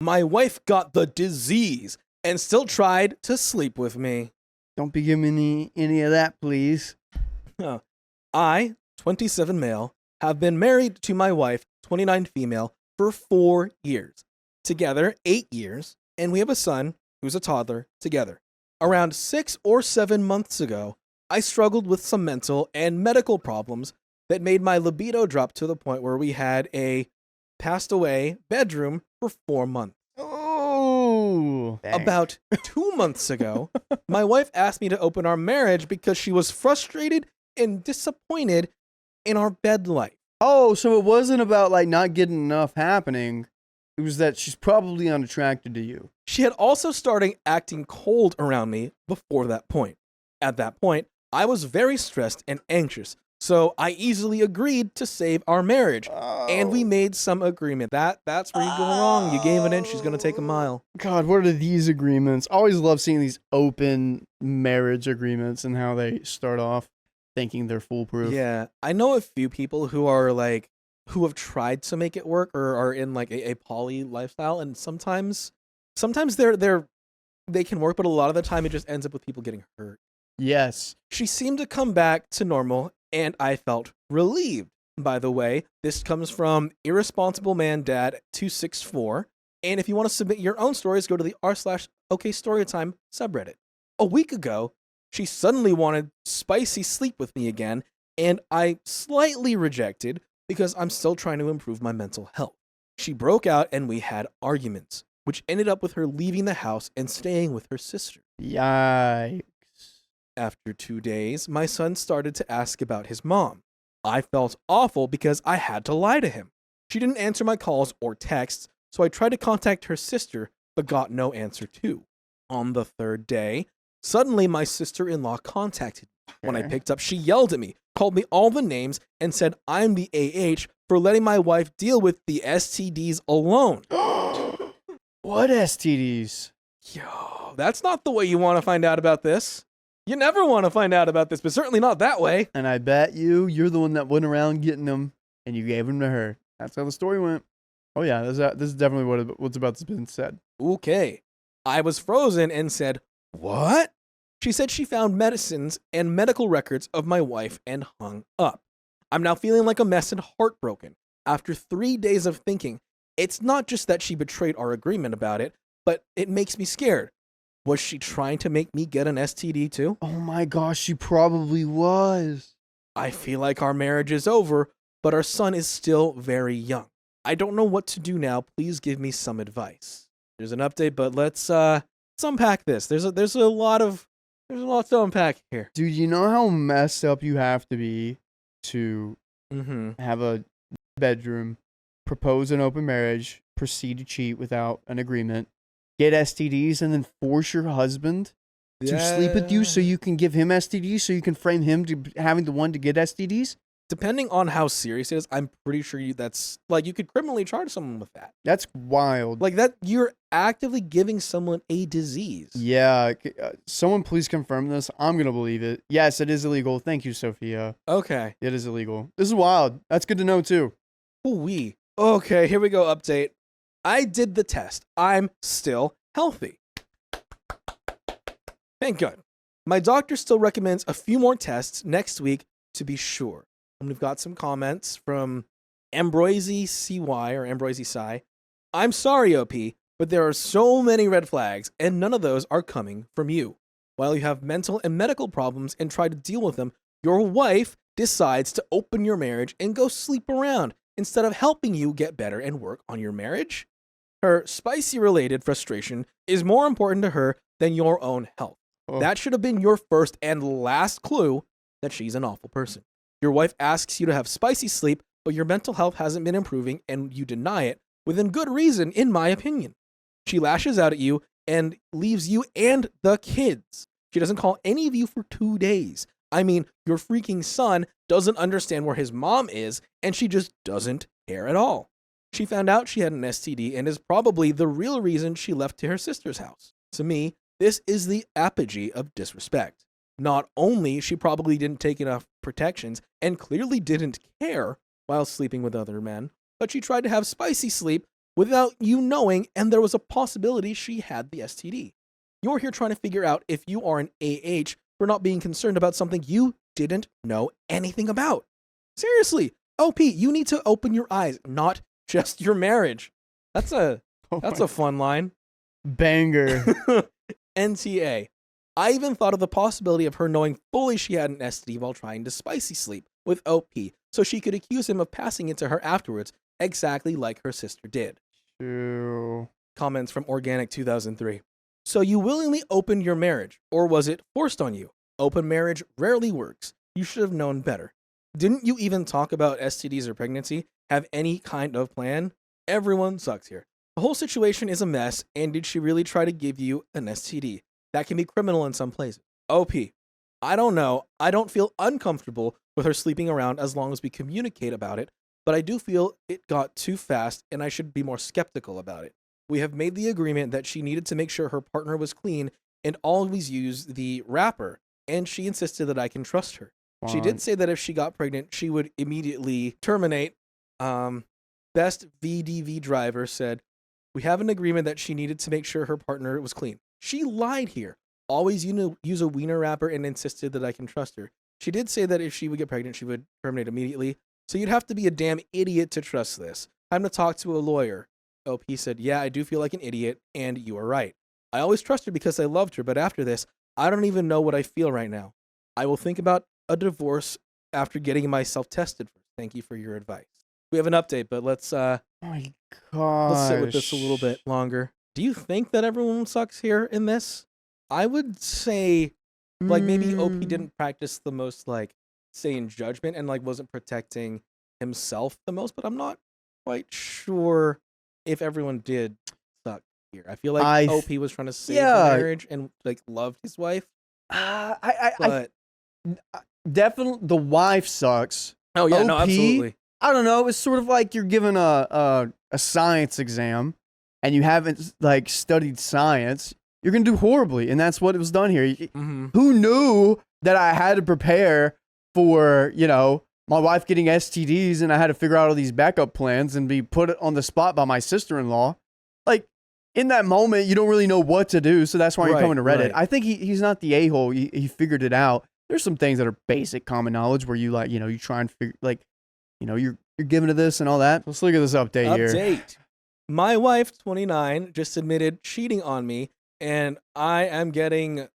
My wife got the disease and still tried to sleep with me. Don't be giving me any of that, please. I, 27 male, have been married to my wife, 29 female, for 4 years. Together, 8 years, and we have a son who's a toddler together. Around 6 or 7 months ago, I struggled with some mental and medical problems that made my libido drop to the point where we had a passed away bedroom for 4 months. Oh, dang. About 2 months ago, my wife asked me to open our marriage because she was frustrated and disappointed in our bed life. Oh, so it wasn't about like not getting enough happening. It was that she's probably unattracted to you. She had also started acting cold around me before that point. At that point, I was very stressed and anxious, so I easily agreed to save our marriage. And we made some agreement. That's where you go wrong. You gave an inch, she's going to take a mile. God, what are these agreements? I always love seeing these open marriage agreements and how they start off thinking they're foolproof. Yeah, I know a few people who are like, who have tried to make it work or are in like a poly lifestyle, and sometimes they can work, but a lot of the time it just ends up with people getting hurt. Yes. She seemed to come back to normal, and I felt relieved. By the way, this comes from Irresponsible Man Dad 264. And if you want to submit your own stories, go to the r/OKStorytime subreddit. A week ago, she suddenly wanted spicy sleep with me again, and I slightly rejected because I'm still trying to improve my mental health. She broke out and we had arguments, which ended up with her leaving the house and staying with her sister. Yikes. After 2 days, my son started to ask about his mom. I felt awful because I had to lie to him. She didn't answer my calls or texts, so I tried to contact her sister, but got no answer too. On the 3rd day, suddenly my sister-in-law contacted me. When I picked up, she yelled at me, called me all the names, and said I'm the AH for letting my wife deal with the STDs alone. What STDs? Yo, that's not the way you want to find out about this. You never want to find out about this, but certainly not that way. And I bet you're the one that went around getting them, and you gave them to her. That's how the story went. Oh yeah, this is definitely what's about to be said. Okay. I was frozen and said, "What?" She said she found medicines and medical records of my wife and hung up. I'm now feeling like a mess and heartbroken. After 3 days of thinking, it's not just that she betrayed our agreement about it, but it makes me scared. Was she trying to make me get an STD too? Oh my gosh, she probably was. I feel like our marriage is over, but our son is still very young. I don't know what to do now. Please give me some advice. There's an update, but let's unpack this. There's a lot to unpack here. Dude, you know how messed up you have to be to have a bedroom, propose an open marriage, proceed to cheat without an agreement, get STDs, and then force your husband to sleep with you so you can give him STDs, so you can frame him to having the one to get STDs? Depending on how serious it is, I'm pretty sure that's like you could criminally charge someone with that. That's wild. Like that, you're actively giving someone a disease. Yeah, someone please confirm this. I'm gonna believe it. Yes, it is illegal. Thank you, Sophia. Okay. It is illegal. This is wild. That's good to know too. Ooh-wee. Okay, here we go. Update. I did the test. I'm still healthy. Thank God. My doctor still recommends a few more tests next week to be sure. And we've got some comments from Ambroisy CY or Ambroisy Psy. I'm sorry, OP, but there are so many red flags, and none of those are coming from you. While you have mental and medical problems and try to deal with them, your wife decides to open your marriage and go sleep around instead of helping you get better and work on your marriage. Her spicy-related frustration is more important to her than your own health. Oh. That should have been your first and last clue that she's an awful person. Your wife asks you to have spicy sleep, but your mental health hasn't been improving and you deny it, within good reason, in my opinion. She lashes out at you and leaves you and the kids. She doesn't call any of you for 2 days. I mean, your freaking son doesn't understand where his mom is, and she just doesn't care at all. She found out she had an STD and is probably the real reason she left to her sister's house. To me, this is the apogee of disrespect. Not only she probably didn't take enough protections and clearly didn't care while sleeping with other men, but she tried to have spicy sleep without you knowing, and there was a possibility she had the STD. You're here trying to figure out if you are an AH for not being concerned about something you didn't know anything about. Seriously, OP, you need to open your eyes, not just your marriage. That's a fun line. Banger. NTA. I even thought of the possibility of her knowing fully she had an STD while trying to spicy sleep with OP, so she could accuse him of passing it to her afterwards, exactly like her sister did. True. Comments from Organic 2003. So you willingly opened your marriage, or was it forced on you? Open marriage rarely works. You should have known better. Didn't you even talk about STDs or pregnancy? Have any kind of plan? Everyone sucks here. The whole situation is a mess, and did she really try to give you an STD? That can be criminal in some places. OP. I don't know. I don't feel uncomfortable with her sleeping around as long as we communicate about it, but I do feel it got too fast and I should be more skeptical about it. We have made the agreement that she needed to make sure her partner was clean and always use the wrapper, and she insisted that I can trust her. She did say that if she got pregnant, she would immediately terminate. Best VDV driver said, we have an agreement that she needed to make sure her partner was clean. She lied here. Always use a wiener wrapper and insisted that I can trust her. She did say that if she would get pregnant, she would terminate immediately. So you'd have to be a damn idiot to trust this. Time to talk to a lawyer. OP said, yeah, I do feel like an idiot, and you are right. I always trust her because I loved her, but after this, I don't even know what I feel right now. I will think about a divorce after getting myself tested first. Thank you for your advice. We have an update, but let's oh my gosh. let's sit with this a little bit longer. Do you think that everyone sucks here in this? I would say like maybe OP didn't practice the most like sane judgment and like wasn't protecting himself the most, but I'm not quite sure if everyone did suck here. I feel like OP was trying to save the marriage and like loved his wife. I definitely the wife sucks. Oh yeah, OP, no, absolutely. I don't know. It's sort of like you're given a science exam and you haven't like studied science. You're gonna do horribly, and that's what was done here. Who knew that I had to prepare for my wife getting STDs, and I had to figure out all these backup plans and be put on the spot by my sister-in-law? Like in that moment, you don't really know what to do, so that's why you're coming to Reddit. Right. I think he's not the a-hole. He figured it out. There's some things that are basic common knowledge where you you try and figure you're giving to this and all that. Let's look at this update here. My wife, 29, just admitted cheating on me, and I am getting.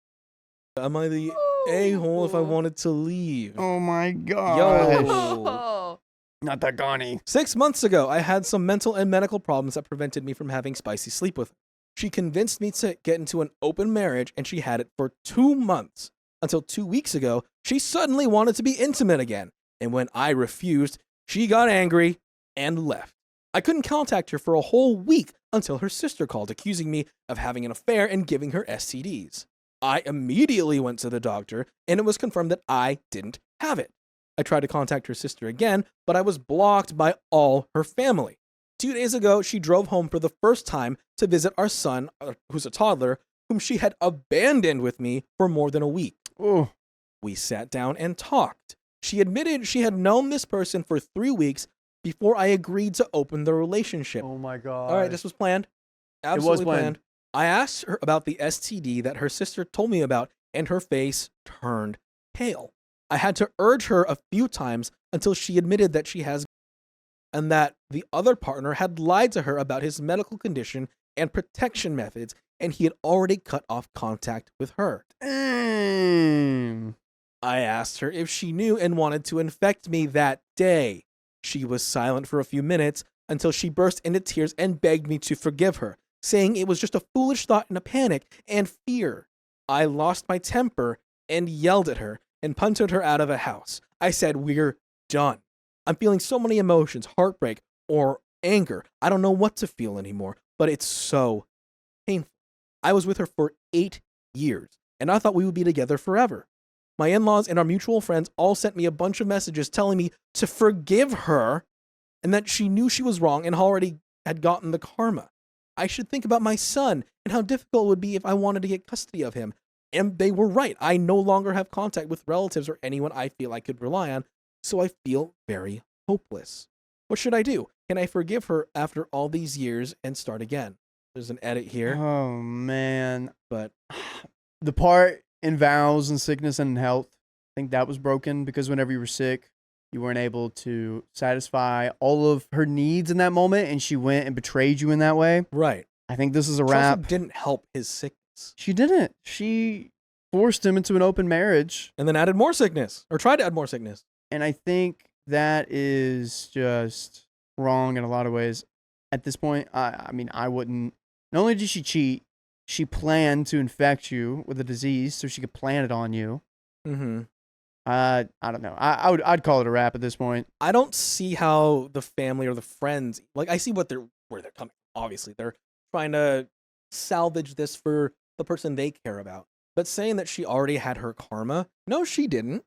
Am I the a-hole if I wanted to leave? Oh my god. Yo. Not that gunny. 6 months ago, I had some mental and medical problems that prevented me from having spicy sleep with her. She convinced me to get into an open marriage, and she had it for 2 months. Until 2 weeks ago, she suddenly wanted to be intimate again. And when I refused, she got angry and left. I couldn't contact her for a whole week until her sister called, accusing me of having an affair and giving her STDs. I immediately went to the doctor, and it was confirmed that I didn't have it. I tried to contact her sister again, but I was blocked by all her family. 2 days ago, she drove home for the first time to visit our son, who's a toddler, whom she had abandoned with me for more than a week. Ooh. We sat down and talked. She admitted she had known this person for 3 weeks before I agreed to open the relationship. Oh my god. All right, this was planned. Absolutely planned. I asked her about the STD that her sister told me about, and her face turned pale. I had to urge her a few times until she admitted that she has, and that the other partner had lied to her about his medical condition and protection methods, and he had already cut off contact with her. I asked her if she knew and wanted to infect me that day. She was silent for a few minutes until she burst into tears and begged me to forgive her, saying it was just a foolish thought and a panic and fear. I lost my temper and yelled at her and punted her out of the house. I said, we're done. I'm feeling so many emotions, heartbreak or anger. I don't know what to feel anymore, but it's so painful. I was with her for 8 years, and I thought we would be together forever. My in-laws and our mutual friends all sent me a bunch of messages telling me to forgive her and that she knew she was wrong and already had gotten the karma. I should think about my son and how difficult it would be if I wanted to get custody of him. And they were right. I no longer have contact with relatives or anyone I feel I could rely on, so I feel very hopeless. What should I do? Can I forgive her after all these years and start again? There's an edit here, Oh, man. but The part in vows and sickness and health, I think that was broken because whenever you were sick, you weren't able to satisfy all of her needs in that moment, and she went and betrayed you in that way. right. I think this is a She also wrap. didn't help his sickness. She didn't. She forced him into an open marriage. And then added more sickness, or tried to add more sickness. And I think that is just wrong in a lot of ways. At this point, I mean, I wouldn't. Not only did she cheat, she planned to infect you with a disease so she could plant it on you. Mm-hmm. I don't know. I'd call it a wrap at this point. I don't see how the family or the friends, like, I see where they're coming. Obviously, they're trying to salvage this for the person they care about. But saying that she already had her karma, no, she didn't.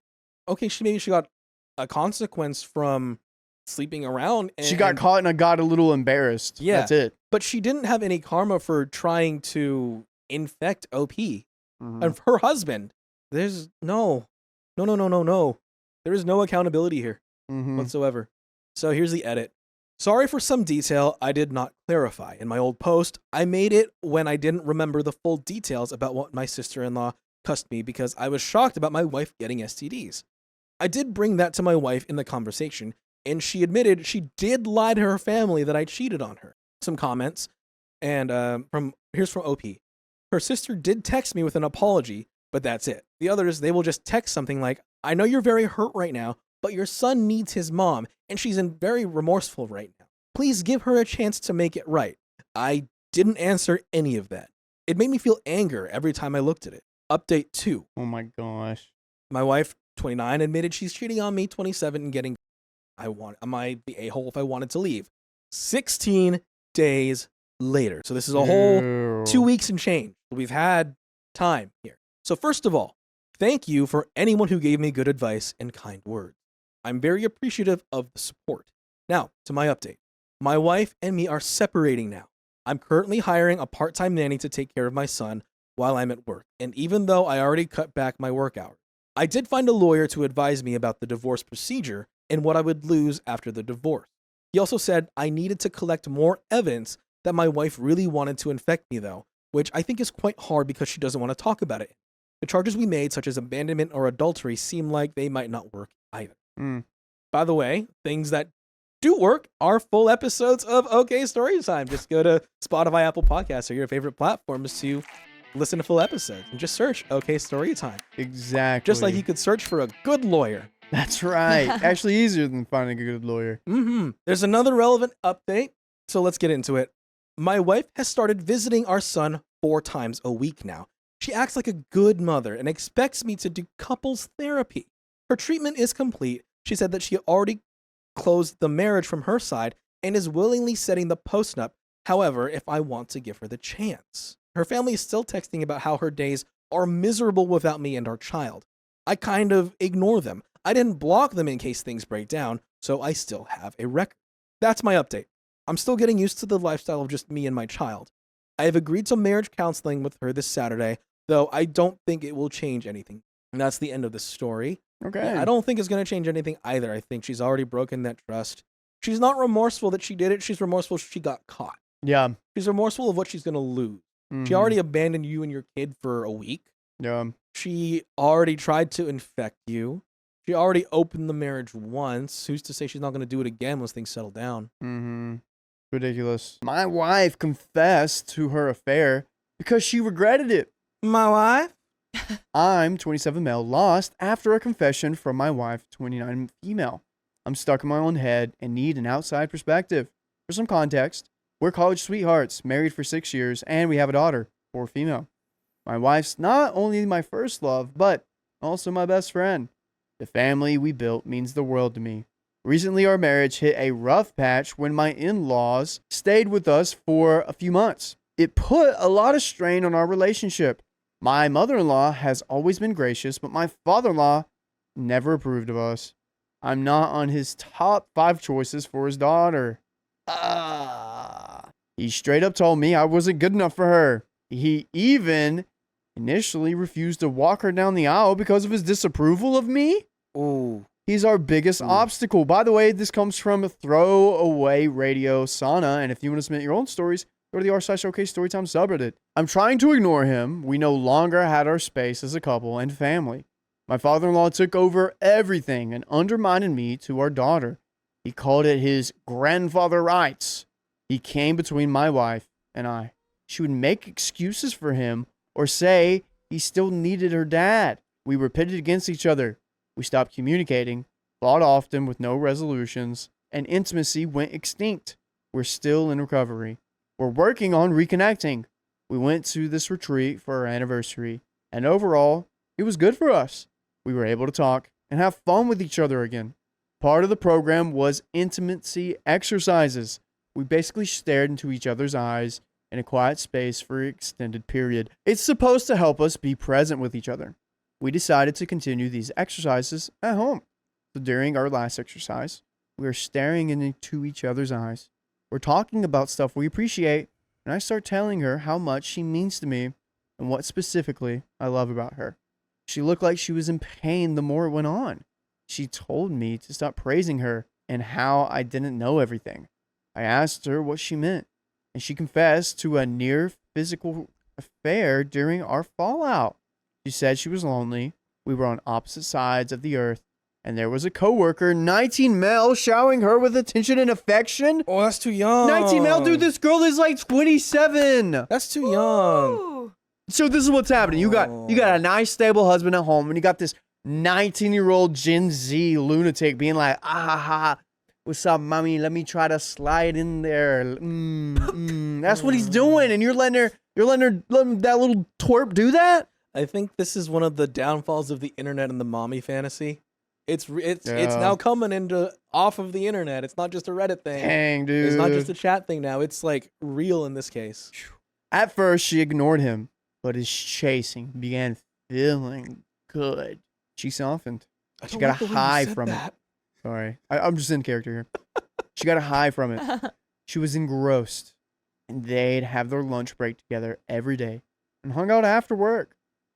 Okay, maybe she got a consequence from sleeping around. She got caught and I got a little embarrassed. Yeah. That's it. But she didn't have any karma for trying to infect OP. Mhm. And her husband, there's no. There is no accountability here Mhm. whatsoever. So here's the edit. Sorry for some detail I did not clarify. In my old post, I made it when I didn't remember the full details about what my sister-in-law cussed me because I was shocked about my wife getting STDs. I did bring that to my wife in the conversation, and she admitted she did lie to her family that I cheated on her. Some comments, and here's from OP. Her sister did text me with an apology, but that's it. The others, they will just text something like, I know you're very hurt right now, but your son needs his mom, and she's very remorseful right now. Please give her a chance to make it right. I didn't answer any of that. It made me feel anger every time I looked at it. Update 2. Oh my gosh. My wife, 29, admitted she's cheating on me, 27, and getting... Am I the a-hole if I wanted to leave? 16 days later. So this is a whole 2 weeks and change. We've had time here. So first of all, thank you for anyone who gave me good advice and kind words. I'm very appreciative of the support. Now, to my update. My wife and me are separating now. I'm currently hiring a part-time nanny to take care of my son while I'm at work. And even though I already cut back my work hours, I did find a lawyer to advise me about the divorce procedure and what I would lose after the divorce. He also said I needed to collect more evidence that my wife really wanted to infect me, though, which I think is quite hard because she doesn't want to talk about it. The charges we made, such as abandonment or adultery, seem like they might not work either. By the way, things that do work are full episodes of OK Storytime. Just go to Spotify, Apple Podcasts, or your favorite platforms to listen to full episodes and just search OK Storytime. Exactly. Just like you could search for a good lawyer. That's right. Actually easier than finding a good lawyer. There's another relevant update, so let's get into it. My wife has started visiting our son 4 times a week now. She acts like a good mother and expects me to do couples therapy. Her treatment is complete. She said that she already closed the marriage from her side and is willingly setting the postnup. However, if I want to give her the chance. Her family is still texting about how her days are miserable without me and our child. I kind of ignore them. I didn't block them in case things break down, so I still have a record. That's my update. I'm still getting used to the lifestyle of just me and my child. I have agreed to marriage counseling with her this Saturday, though I don't think it will change anything. And that's the end of the story. Okay. I don't think it's going to change anything either. I think she's already broken that trust. She's not remorseful that she did it. She's remorseful she got caught. Yeah. She's remorseful of what she's going to lose. Mhm. She already abandoned you and your kid for a week. Yeah. She already tried to infect you. She already opened the marriage once. Who's to say she's not going to do it again once things settle down? Ridiculous. My wife confessed to her affair because she regretted it. My wife? I'm 27 male, lost after a confession from my wife, 29 female. I'm stuck in my own head and need an outside perspective. For some context, we're college sweethearts, married for 6 years, and we have a daughter, 4 female. My wife's not only my first love, but also my best friend. The family we built means the world to me. Recently, our marriage hit a rough patch when my in-laws stayed with us for a few months. It put a lot of strain on our relationship. My mother-in-law has always been gracious, but my father-in-law never approved of us. I'm not on his top 5 choices for his daughter. He straight up told me I wasn't good enough for her. He even initially refused to walk her down the aisle because of his disapproval of me. Ooh. He's our biggest obstacle. By the way, this comes from Throwaway Radio Sauna. And if you want to submit your own stories, go to the r/OK Storytime subreddit. I'm trying to ignore him. We no longer had our space as a couple and family. My father-in-law took over everything and undermined me to our daughter. He called it his grandfather rights. He came between my wife and I. She would make excuses for him or say he still needed her dad. We were pitted against each other. We stopped communicating, fought often with no resolutions, and intimacy went extinct. We're still in recovery. We're working on reconnecting. We went to this retreat for our anniversary, and overall, it was good for us. We were able to talk and have fun with each other again. Part of the program was intimacy exercises. We basically stared into each other's eyes in a quiet space for an extended period. It's supposed to help us be present with each other. We decided to continue these exercises at home. So during our last exercise, we were staring into each other's eyes. We're talking about stuff we appreciate, and I start telling her how much she means to me and what specifically I love about her. She looked like she was in pain the more it went on. She told me to stop praising her and how I didn't know everything. I asked her what she meant, and she confessed to a near physical affair during our fallout. She said she was lonely. We were on opposite sides of the earth, and there was a coworker, 19 male, showering her with attention and affection. Oh, that's too young. 19 male, dude. This girl is like 27. That's too young. Ooh. So this is what's happening. You got a nice, stable husband at home, and you got this 19-year-old Gen Z lunatic being like, what's up, mommy? Let me try to slide in there. That's what he's doing, and you're letting that little twerp do that. I think this is one of the downfalls of the internet and the mommy fantasy. It's now coming into off of the internet. It's not just a Reddit thing. Dang, dude. It's not just a chat thing now. It's like real in this case. At first, she ignored him, but his chasing began feeling good. She softened. She got a high from it. Sorry. I'm just in character here. She got a high from it. She was engrossed. And they'd have their lunch break together every day and hung out after work.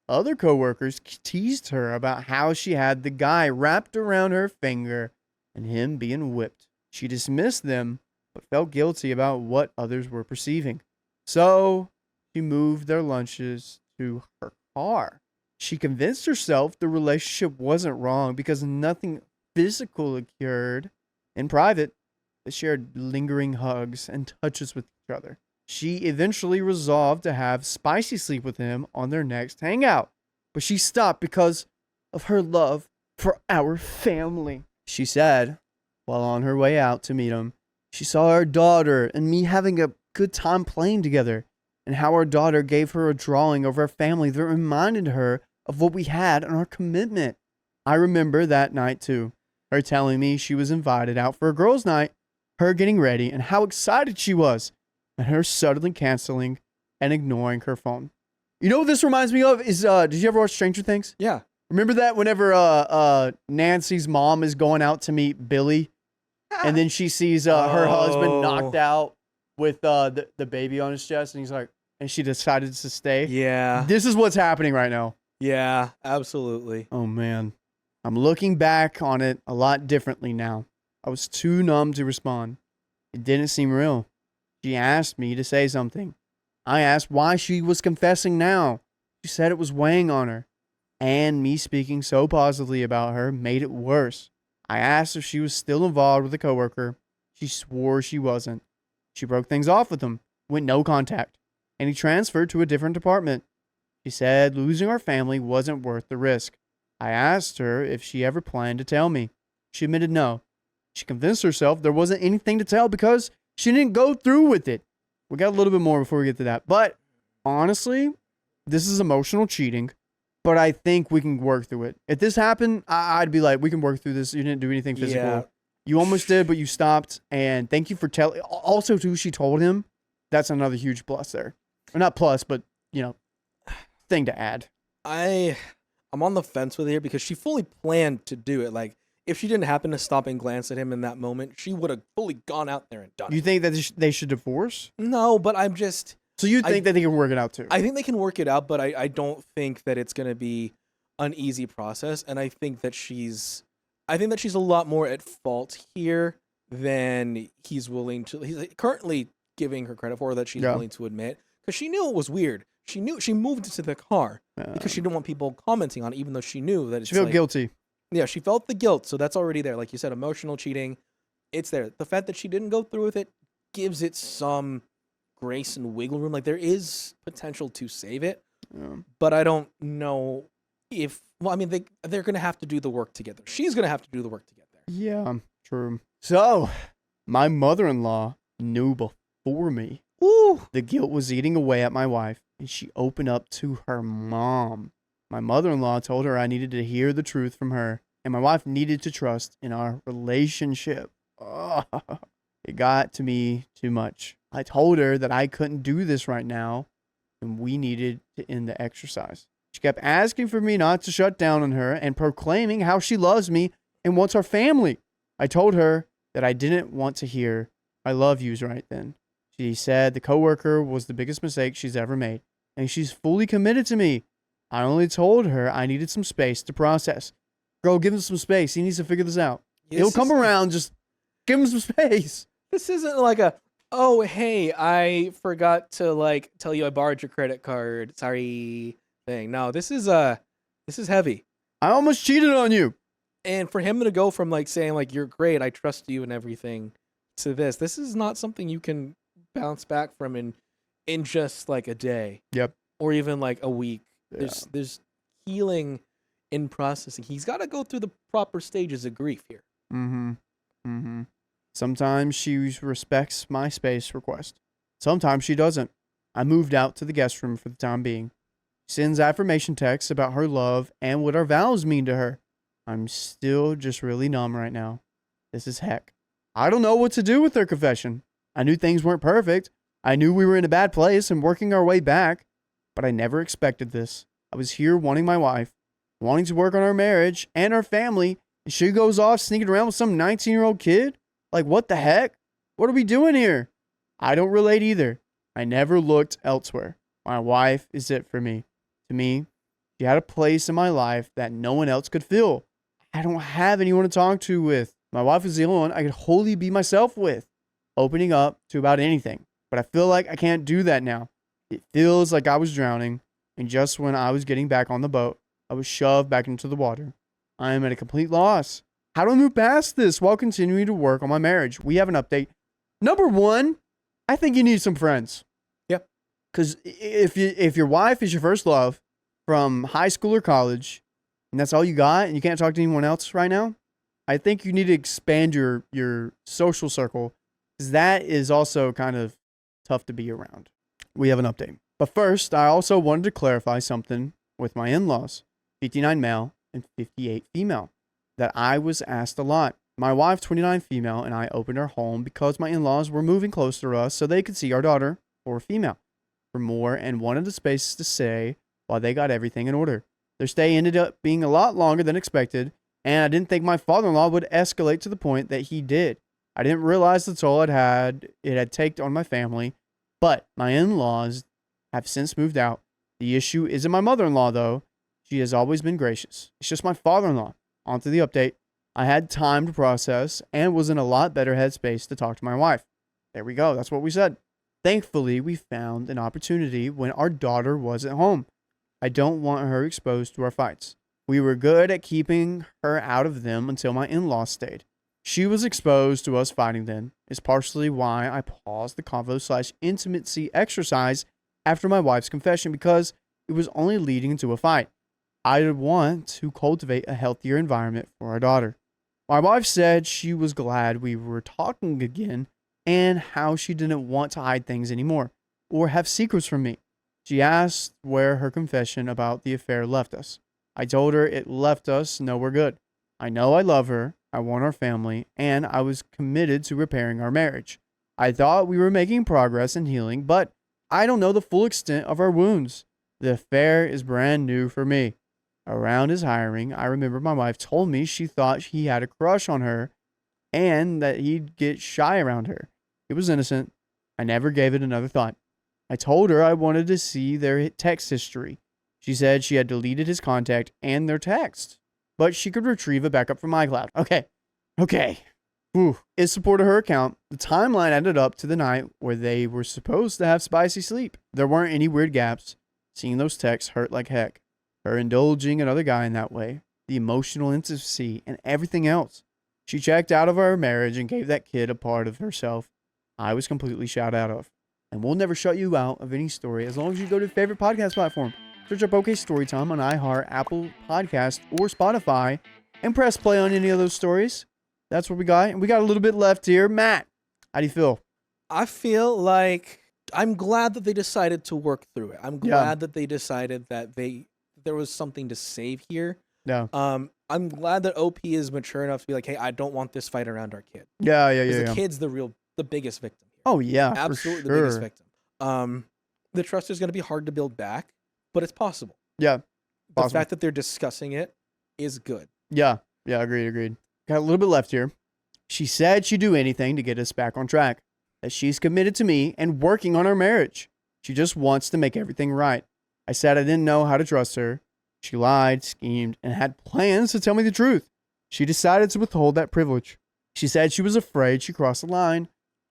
Other coworkers teased her about how she had the guy wrapped around her finger and him being whipped. She dismissed them, but felt guilty about what others were perceiving. So she moved their lunches to her car. She convinced herself the relationship wasn't wrong because nothing physical occurred. In private, they shared lingering hugs and touches with each other. She eventually resolved to have spicy sleep with him on their next hangout, but she stopped because of her love for our family. She said, while on her way out to meet him, she saw our daughter and me having a good time playing together, and how our daughter gave her a drawing of our family that reminded her of what we had and our commitment. I remember that night too, her telling me she was invited out for a girls' night, her getting ready, and how excited she was, and her suddenly canceling and ignoring her phone. You know what this reminds me of is, did you ever watch Stranger Things? Yeah. Remember that whenever Nancy's mom is going out to meet Billy, and then she sees her husband knocked out with the baby on his chest, and he's like, and she decided to stay? Yeah. This is what's happening right now. Yeah, absolutely. Oh, man. I'm looking back on it a lot differently now. I was too numb to respond. It didn't seem real. She asked me to say something. I asked why she was confessing now. She said it was weighing on her. And me speaking so positively about her made it worse. I asked if she was still involved with a coworker. She swore she wasn't. She broke things off with him, went no contact, and he transferred to a different department. She said losing our family wasn't worth the risk. I asked her if she ever planned to tell me. She admitted no. She convinced herself there wasn't anything to tell because she didn't go through with it. We got a little bit more before we get to that. But honestly, this is emotional cheating. But I think we can work through it. If this happened, I'd be like, we can work through this. You didn't do anything physical. Yeah. You almost did, but you stopped. And thank you for telling. Also, too, she told him. That's another huge plus there. Or not plus, but, thing to add. I'm on the fence with it here because she fully planned to do it. Like, if she didn't happen to stop and glance at him in that moment, she would have fully gone out there and done it. You think that they should divorce? No, but I'm just... So you think that they can work it out too? I think they can work it out, but I don't think that it's going to be an easy process. And I think that I think that she's a lot more at fault here than he's willing to. He's currently giving her credit for that she's willing to admit, because she knew it was weird. She moved into the car because she didn't want people commenting on it, even though she knew that she felt guilty. Yeah, she felt the guilt, so that's already there. Like you said, emotional cheating, it's there. The fact that she didn't go through with it gives it some grace and wiggle room. Like there is potential to save it, but I don't know if. Well, I mean, they're gonna have to do the work together. She's gonna have to do the work to get there. Yeah, true. So, my mother-in-law knew before me. Ooh. The guilt was eating away at my wife, and she opened up to her mom. My mother-in-law told her I needed to hear the truth from her, and my wife needed to trust in our relationship. Oh, it got to me too much. I told her that I couldn't do this right now, and we needed to end the exercise. She kept asking for me not to shut down on her and proclaiming how she loves me and wants our family. I told her that I didn't want to hear "I love yous" right then. She said the coworker was the biggest mistake she's ever made, and she's fully committed to me. I only told her I needed some space to process. Girl, give him some space. He needs to figure this out. He'll come around. Just give him some space. This isn't like oh, hey, I forgot to tell you I borrowed your credit card. Sorry thing. No, this is heavy. I almost cheated on you. And for him to go from saying you're great, I trust you and everything, to this is not something you can bounce back from in just a day. Yep. Or even a week. Yeah. There's healing in processing. He's got to go through the proper stages of grief here. Sometimes she respects my space request. Sometimes she doesn't. I moved out to the guest room for the time being. She sends affirmation texts about her love and what our vows mean to her. I'm still just really numb right now. This is heck. I don't know what to do with her confession. I knew things weren't perfect. I knew we were in a bad place and working our way back, but I never expected this. I was here wanting my wife, wanting to work on our marriage and our family, and she goes off sneaking around with some 19-year-old kid? What the heck? What are we doing here? I don't relate either. I never looked elsewhere. My wife is it for me. To me, she had a place in my life that no one else could fill. I don't have anyone to talk to with. My wife is the only one I could wholly be myself with, opening up to about anything. But I feel like I can't do that now. It feels like I was drowning, and just when I was getting back on the boat, I was shoved back into the water. I am at a complete loss. How do I move past this while continuing to work on my marriage? We have an update. Number one, I think you need some friends. Yep. Because if your wife is your first love from high school or college, and that's all you got, and you can't talk to anyone else right now, I think you need to expand your social circle, because that is also kind of tough to be around. We have an update. But first, I also wanted to clarify something with my in-laws, 59 male and 58 female, that I was asked a lot. My wife, 29 female, and I opened our home because my in-laws were moving closer to us so they could see our daughter, or female, for more, and wanted the space to stay while they got everything in order. Their stay ended up being a lot longer than expected, and I didn't think my father-in-law would escalate to the point that he did. I didn't realize the toll it had taken on my family, but my in-laws have since moved out. The issue isn't my mother-in-law, though. She has always been gracious. It's just my father-in-law. On to the update. I had time to process and was in a lot better headspace to talk to my wife. There we go. That's what we said. Thankfully, we found an opportunity when our daughter was at home. I don't want her exposed to our fights. We were good at keeping her out of them until my in-laws stayed. She was exposed to us fighting then. It's partially why I paused the convo/intimacy exercise after my wife's confession, because it was only leading to a fight. I want to cultivate a healthier environment for our daughter. My wife said she was glad we were talking again and how she didn't want to hide things anymore or have secrets from me. She asked where her confession about the affair left us. I told her it left us nowhere good. I know I love her, I want our family, and I was committed to repairing our marriage. I thought we were making progress and healing, but I don't know the full extent of our wounds. The affair is brand new for me. Around his hiring, I remember my wife told me she thought he had a crush on her and that he'd get shy around her. It was innocent. I never gave it another thought. I told her I wanted to see their text history. She said she had deleted his contact and their text, but she could retrieve a backup from iCloud. Okay. Ooh. In support of her account, the timeline ended up to the night where they were supposed to have spicy sleep. There weren't any weird gaps. Seeing those texts hurt like heck. Her indulging another guy in that way, the emotional intimacy, and everything else. She checked out of our marriage and gave that kid a part of herself I was completely shut out of. And we'll never shut you out of any story as long as you go to your favorite podcast platform. Search up OK Storytime on iHeart, Apple Podcast, or Spotify, and press play on any of those stories. That's what we got. And we got a little bit left here. Matt, how do you feel? I feel like I'm glad that they decided to work through it. I'm glad that they decided that there was something to save here. Yeah. I'm glad that OP is mature enough to be like, hey, I don't want this fight around our kid. Yeah. The kid's the biggest victim here. Oh, yeah. Absolutely for the sure. biggest victim. The trust is going to be hard to build back, but it's possible. Yeah. The fact that they're discussing it is good. Yeah. Agreed. Got a little bit left here. She said she'd do anything to get us back on track, that she's committed to me and working on our marriage. She just wants to make everything right. I said I didn't know how to trust her. She lied, schemed, and had plans to tell me the truth. She decided to withhold that privilege. She said she was afraid she crossed a line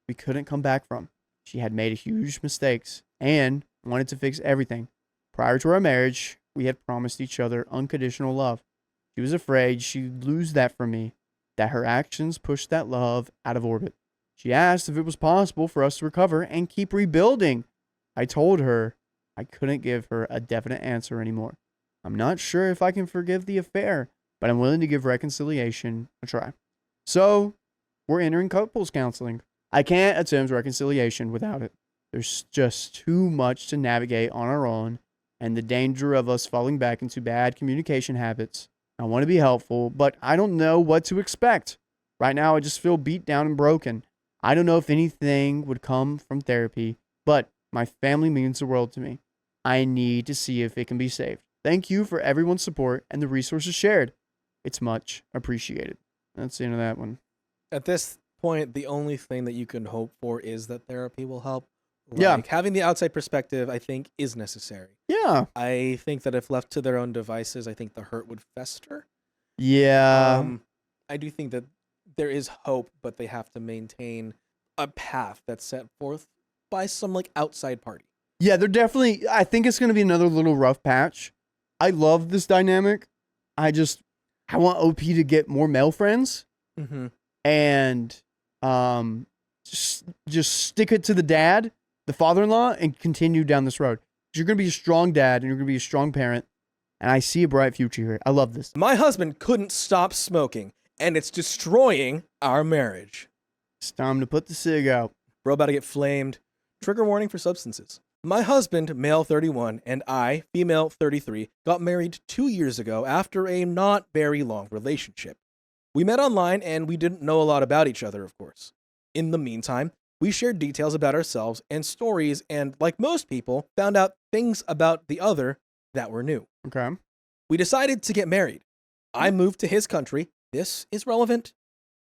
we couldn't come back from. She had made huge mistakes and wanted to fix everything. Prior to our marriage, we had promised each other unconditional love. She was afraid she'd lose that from me, that her actions pushed that love out of orbit. She asked if it was possible for us to recover and keep rebuilding. I told her I couldn't give her a definite answer anymore. I'm not sure if I can forgive the affair, but I'm willing to give reconciliation a try. So, we're entering couples counseling. I can't attempt reconciliation without it. There's just too much to navigate on our own, and the danger of us falling back into bad communication habits. I want to be helpful, but I don't know what to expect. Right now, I just feel beat down and broken. I don't know if anything would come from therapy, but my family means the world to me. I need to see if it can be saved. Thank you for everyone's support and the resources shared. It's much appreciated. That's the end of that one. At this point, the only thing that you can hope for is that therapy will help. Yeah. Having the outside perspective, I think, is necessary. Yeah. I think that if left to their own devices, I think the hurt would fester. Yeah. I do think that there is hope, but they have to maintain a path that's set forth by some outside party. Yeah, they're definitely, I think it's going to be another little rough patch. I love this dynamic. I want OP to get more male friends and just stick it to the dad, the father-in-law, and continue down this road. You're going to be a strong dad and you're going to be a strong parent. And I see a bright future here. I love this. My husband couldn't stop smoking, and it's destroying our marriage. It's time to put the cig out. Bro about to get flamed. Trigger warning for substances. My husband, male 31, and I, female 33, got married 2 years ago after a not very long relationship. We met online and we didn't know a lot about each other, of course. In the meantime, we shared details about ourselves and stories and, like most people, found out things about the other that were new. Okay. We decided to get married. I moved to his country. This is relevant.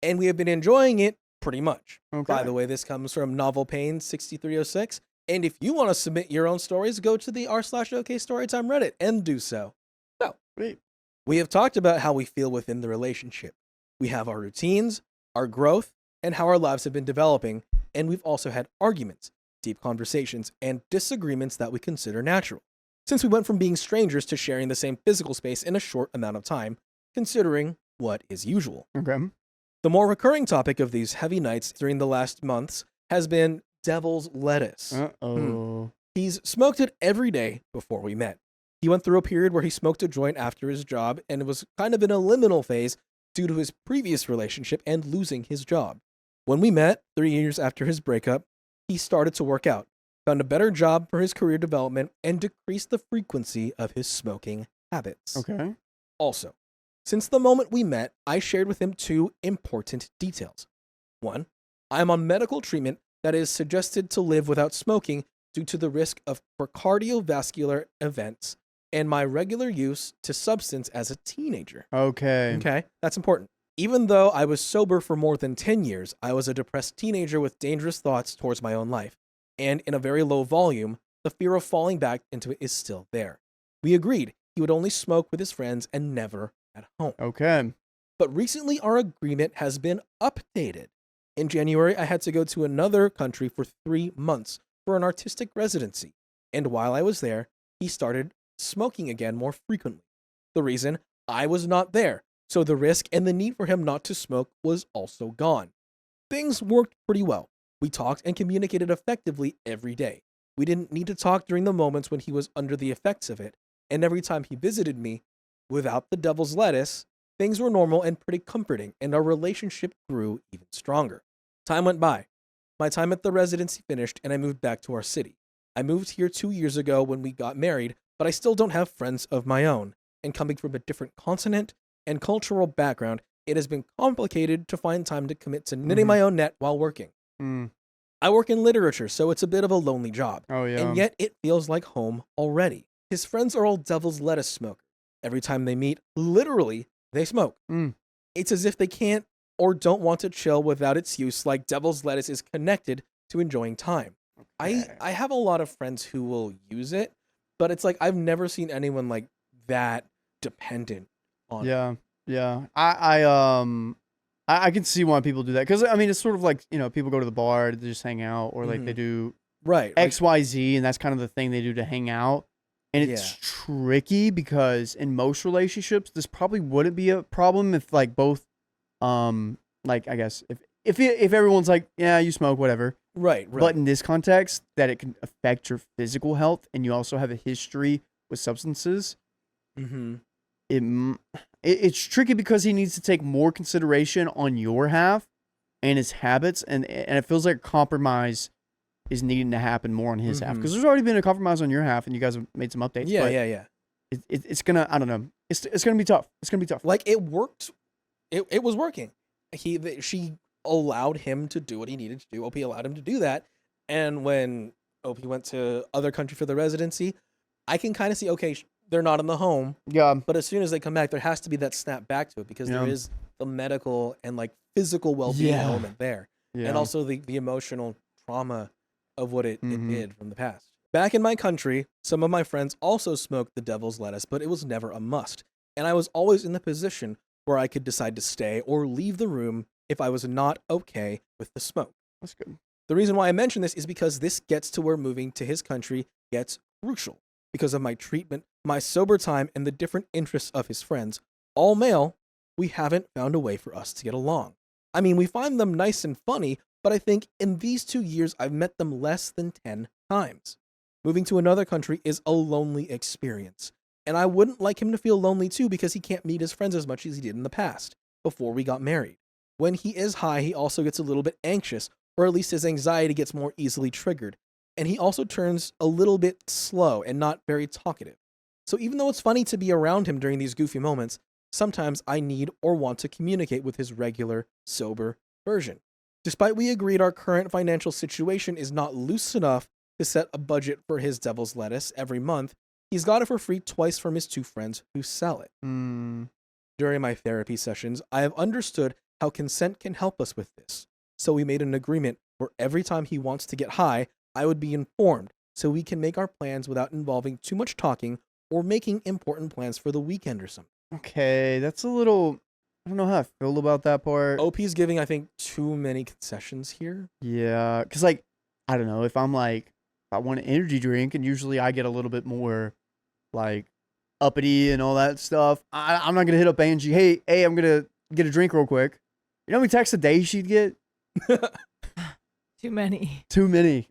And we have been enjoying it pretty much. Okay. By the way, this comes from Novel Pain 6306. And if you want to submit your own stories, go to the r/OK Storytime Reddit and do so. So, we have talked about how we feel within the relationship. We have our routines, our growth, and how our lives have been developing. And we've also had arguments, deep conversations, and disagreements that we consider natural, since we went from being strangers to sharing the same physical space in a short amount of time, considering what is usual. Okay. The more recurring topic of these heavy nights during the last months has been devil's lettuce. Uh-oh. He's smoked it every day before we met. He went through a period where he smoked a joint after his job and was kind of in a liminal phase due to his previous relationship and losing his job. When we met, 3 years after his breakup, he started to work out, found a better job for his career development, and decreased the frequency of his smoking habits. Okay. Also, since the moment we met, I shared with him 2 important details. 1, I am on medical treatment that is suggested to live without smoking due to the risk for cardiovascular events and my regular use to substance as a teenager. Okay. That's important. Even though I was sober for more than 10 years, I was a depressed teenager with dangerous thoughts towards my own life. And in a very low volume, the fear of falling back into it is still there. We agreed he would only smoke with his friends and never at home. Okay. But recently, our agreement has been updated. In January, I had to go to another country for 3 months for an artistic residency. And while I was there, he started smoking again more frequently. The reason, I was not there, so the risk and the need for him not to smoke was also gone. Things worked pretty well. We talked and communicated effectively every day. We didn't need to talk during the moments when he was under the effects of it, and every time he visited me, without the devil's lettuce, things were normal and pretty comforting, and our relationship grew even stronger. Time went by. My time at the residency finished, and I moved back to our city. I moved here 2 years ago when we got married, but I still don't have friends of my own. And coming from a different continent and cultural background, it has been complicated to find time to commit to knitting my own net while working. I work in literature, so it's a bit of a lonely job. Oh, yeah. And yet it feels like home already. His friends are all devil's lettuce smokers. Every time they meet, literally, they smoke. It's as if they can't or don't want to chill without its use, like devil's lettuce is connected to enjoying time. I have a lot of friends who will use it, but it's like I've never seen anyone like that dependent on it. Yeah. I can see why people do that, because I mean it's sort of like, you know, people go to the bar to just hang out, or like they do XYZ, and that's kind of the thing they do to hang out. And it's tricky because in most relationships, this probably wouldn't be a problem if like both, like I guess if everyone's like, yeah, you smoke, whatever. Right. But in this context, that it can affect your physical health, and you also have a history with substances. It's tricky because he needs to take more consideration on your half and his habits, and it feels like compromise is needing to happen more on his half, because there's already been a compromise on your half, and you guys have made some updates. Yeah. It's gonna, I don't know. It's gonna be tough. It's gonna be tough. Like it worked. It was working. She allowed him to do what he needed to do. OP allowed him to do that. And when OP went to other country for the residency, I can kind of see, okay, they're not in the home. Yeah. But as soon as they come back, there has to be that snap back to it, because there is the medical and like physical well-being element there. Yeah. And also the emotional trauma of what it did from the past. Back in my country, some of my friends also smoked the devil's lettuce, but it was never a must. And I was always in the position where I could decide to stay or leave the room if I was not okay with the smoke. That's good. The reason why I mention this is because this gets to where moving to his country gets crucial. Because of my treatment, my sober time, and the different interests of his friends, all male, we haven't found a way for us to get along. I mean, we find them nice and funny, but I think in these 2 years, I've met them less than 10 times. Moving to another country is a lonely experience. And I wouldn't like him to feel lonely too, because he can't meet his friends as much as he did in the past, before we got married. When he is high, he also gets a little bit anxious, or at least his anxiety gets more easily triggered. And he also turns a little bit slow and not very talkative. So even though it's funny to be around him during these goofy moments, sometimes I need or want to communicate with his regular, sober version. Despite we agreed our current financial situation is not loose enough to set a budget for his devil's lettuce every month, he's got it for free twice from his 2 friends who sell it. During my therapy sessions, I have understood how consent can help us with this. So we made an agreement where every time he wants to get high, I would be informed, so we can make our plans without involving too much talking or making important plans for the weekend or something. Okay, that's a little, I don't know how I feel about that part. OP's giving, I think, too many concessions here. Yeah, because like, I don't know, if I'm like, I want an energy drink, and usually I get a little bit more like uppity and all that stuff. I'm not gonna hit up Angie. Hey, I'm gonna get a drink real quick. You know how many texts a day she'd get? Too many.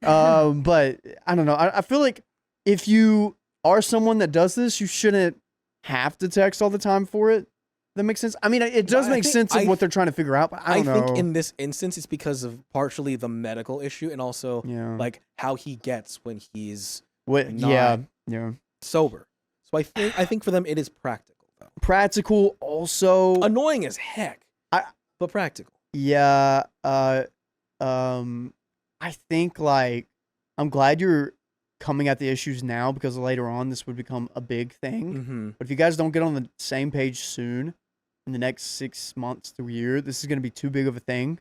But I don't know. I feel like if you are someone that does this, you shouldn't have to text all the time for it. That makes sense. I mean, it does make sense of what they're trying to figure out, but I don't know. I think in this instance, it's because of partially the medical issue and also like how he gets when he's not sober. So I think for them it is practical though. Practical, also annoying as heck, but practical. Yeah. I think like I'm glad you're coming at the issues now, because later on this would become a big thing. But if you guys don't get on the same page soon, in the next 6 months to a year, this is going to be too big of a thing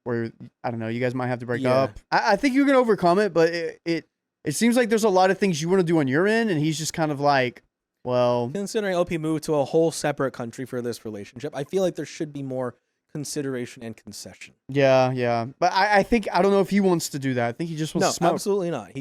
where, I don't know, you guys might have to break up. I think you're going to overcome it, but it seems like there's a lot of things you want to do on your end, and he's just kind of like, Well, considering OP moved to a whole separate country for this relationship, I feel like there should be more consideration and concession. yeah. But I think, I don't know if he wants to do that. I think he just wants to smoke. No, absolutely not.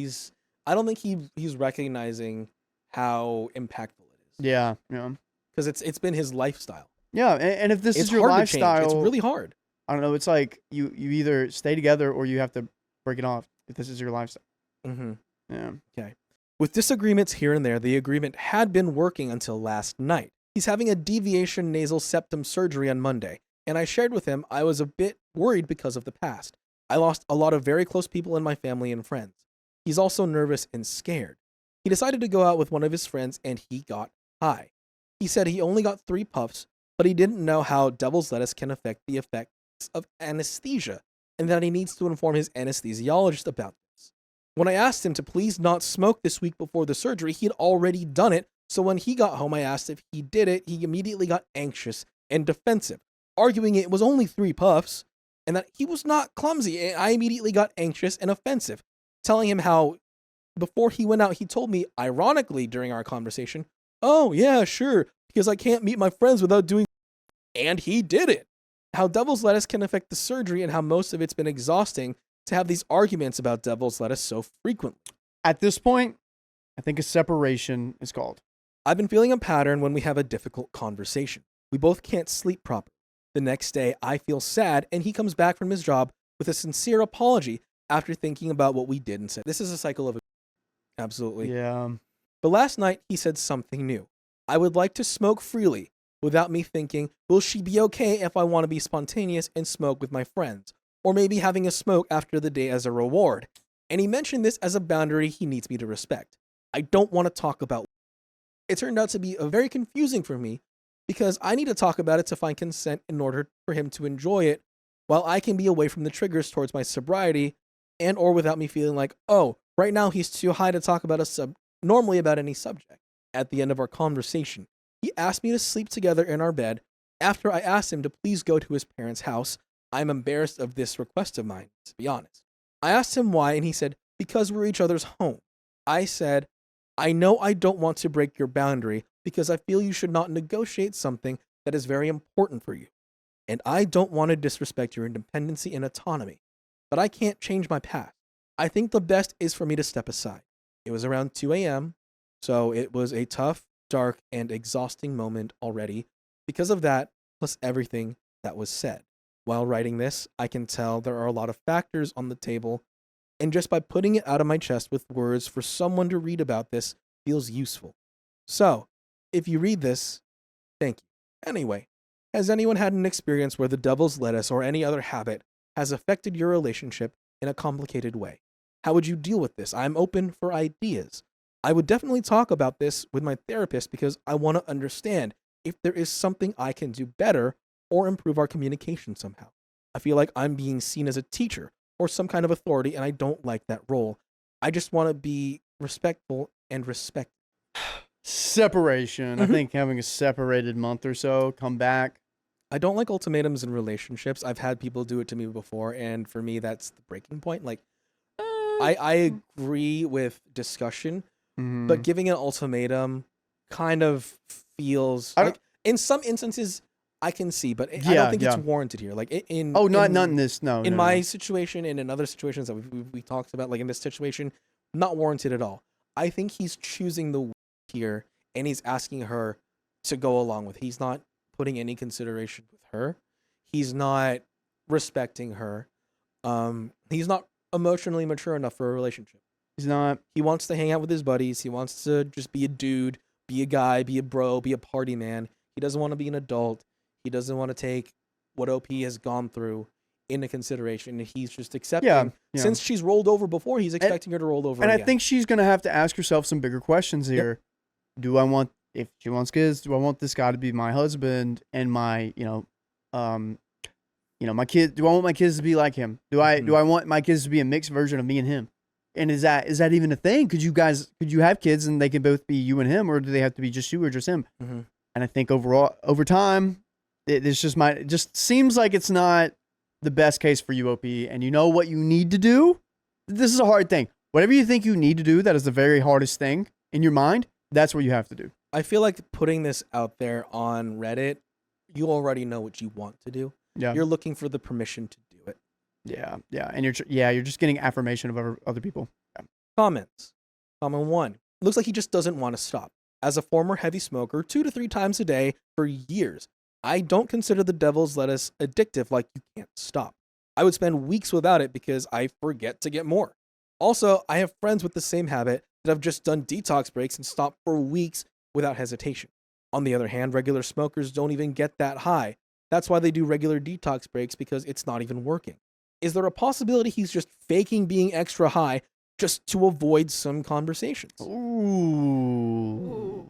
I don't think he's recognizing how impactful it is. Yeah. Because it's been his lifestyle. Yeah, and if this It's is your hard to change. lifestyle, It's really hard. I don't know. It's like you either stay together or you have to break it off if this is your lifestyle. Mm-hmm. Yeah. Okay. With disagreements here and there, the agreement had been working until last night. He's having a deviation nasal septum surgery on Monday, and I shared with him I was a bit worried because of the past. I lost a lot of very close people in my family and friends. He's also nervous and scared. He decided to go out with one of his friends, and he got high. He said he only got 3 puffs, but he didn't know how devil's lettuce can affect the effects of anesthesia, and that he needs to inform his anesthesiologist about this. When I asked him to please not smoke this week before the surgery, he had already done it, so when he got home I asked if he did it, he immediately got anxious and defensive, arguing it was only 3 puffs, and that he was not clumsy, and I immediately got anxious and offensive, telling him how before he went out, he told me, ironically during our conversation, "Oh, yeah, sure, because I can't meet my friends without doing," and he did it. How devil's lettuce can affect the surgery and how most of it's been exhausting to have these arguments about devil's lettuce so frequently. At this point, I think a separation is called. I've been feeling a pattern when we have a difficult conversation. We both can't sleep properly. The next day, I feel sad, and he comes back from his job with a sincere apology after thinking about what we did and said. This is a cycle of absolutely. Yeah. But last night, he said something new. I would like to smoke freely without me thinking, will she be okay if I want to be spontaneous and smoke with my friends? Or maybe having a smoke after the day as a reward. And he mentioned this as a boundary he needs me to respect. I don't want to talk about it. It turned out to be very confusing for me because I need to talk about it to find consent in order for him to enjoy it while I can be away from the triggers towards my sobriety and or without me feeling like, oh, right now he's too high to talk about normally about any subject. At the end of our conversation, he asked me to sleep together in our bed after I asked him to please go to his parents' house. I'm embarrassed of this request of mine, to be honest. I asked him why, and he said, because we're each other's home. I said, I know I don't want to break your boundary because I feel you should not negotiate something that is very important for you. And I don't want to disrespect your independency and autonomy, but I can't change my past. I think the best is for me to step aside. It was around 2 a.m., so it was a tough, dark, and exhausting moment already because of that, plus everything that was said. While writing this, I can tell there are a lot of factors on the table, and just by putting it out of my chest with words for someone to read about this feels useful. So, if you read this, thank you. Anyway, has anyone had an experience where the devil's lettuce or any other habit has affected your relationship in a complicated way? How would you deal with this? I'm open for ideas. I would definitely talk about this with my therapist because I want to understand if there is something I can do better or improve our communication somehow. I feel like I'm being seen as a teacher or some kind of authority, and I don't like that role. I just want to be respectful and respect. Separation. I think having a separated month or so, come back. I don't like ultimatums in relationships. I've had people do it to me before, and for me, that's the breaking point. Like, I agree with discussion, but giving an ultimatum kind of feels like, in some instances, I can see, but I don't think it's warranted here. Like not in this. No, in my situation and in other situations that we talked about, like in this situation, not warranted at all. I think he's choosing the here, and he's asking her to go along with. He's not putting any consideration with her. He's not respecting her. He's not emotionally mature enough for a relationship. He's not. He wants to hang out with his buddies. He wants to just be a dude, be a guy, be a bro, be a party man. He doesn't want to be an adult. He doesn't want to take what OP has gone through into consideration. He's just accepting. Yeah. Since she's rolled over before, he's expecting her to roll over again. And I think she's going to have to ask herself some bigger questions here. Yep. If she wants kids, do I want this guy to be my husband and my, my kid? Do I want my kids to be like him? Do I want my kids to be a mixed version of me and him? And is that even a thing? Could you have kids and they can both be you and him, or do they have to be just you or just him? Mm-hmm. And I think overall, over time, it just seems like it's not the best case for you, OP. And you know what you need to do? This is a hard thing. Whatever you think you need to do, that is the very hardest thing in your mind. That's what you have to do. I feel like putting this out there on Reddit, you already know what you want to do. Yeah. You're looking for the permission to do it. Yeah. And you're just getting affirmation of other people. Yeah. Comments. Comment 1. Looks like he just doesn't want to stop. As a former heavy smoker, 2 to 3 times a day for years, I don't consider the devil's lettuce addictive like you can't stop. I would spend weeks without it because I forget to get more. Also, I have friends with the same habit that have just done detox breaks and stopped for weeks without hesitation. On the other hand, regular smokers don't even get that high. That's why they do regular detox breaks, because it's not even working. Is there a possibility he's just faking being extra high just to avoid some conversations? Ooh.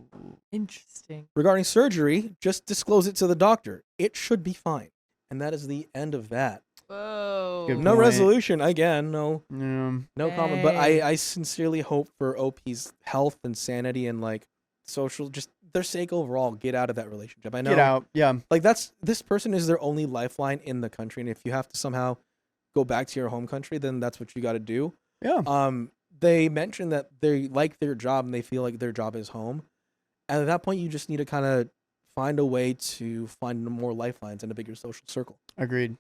Interesting. Regarding surgery, just disclose it to the doctor. It should be fine. And that is the end of that. Whoa. Good No point. resolution. Again, no comment. But Dang. I sincerely hope for OP's health and sanity and like social, just their sake overall, get out of that relationship. I know. Get out. Yeah. Like this person is their only lifeline in the country. And if you have to somehow go back to your home country, then that's what you got to do. Yeah. They mentioned that they like their job and they feel like their job is home. And at that point, you just need to kind of find a way to find more lifelines and a bigger social circle. Agreed.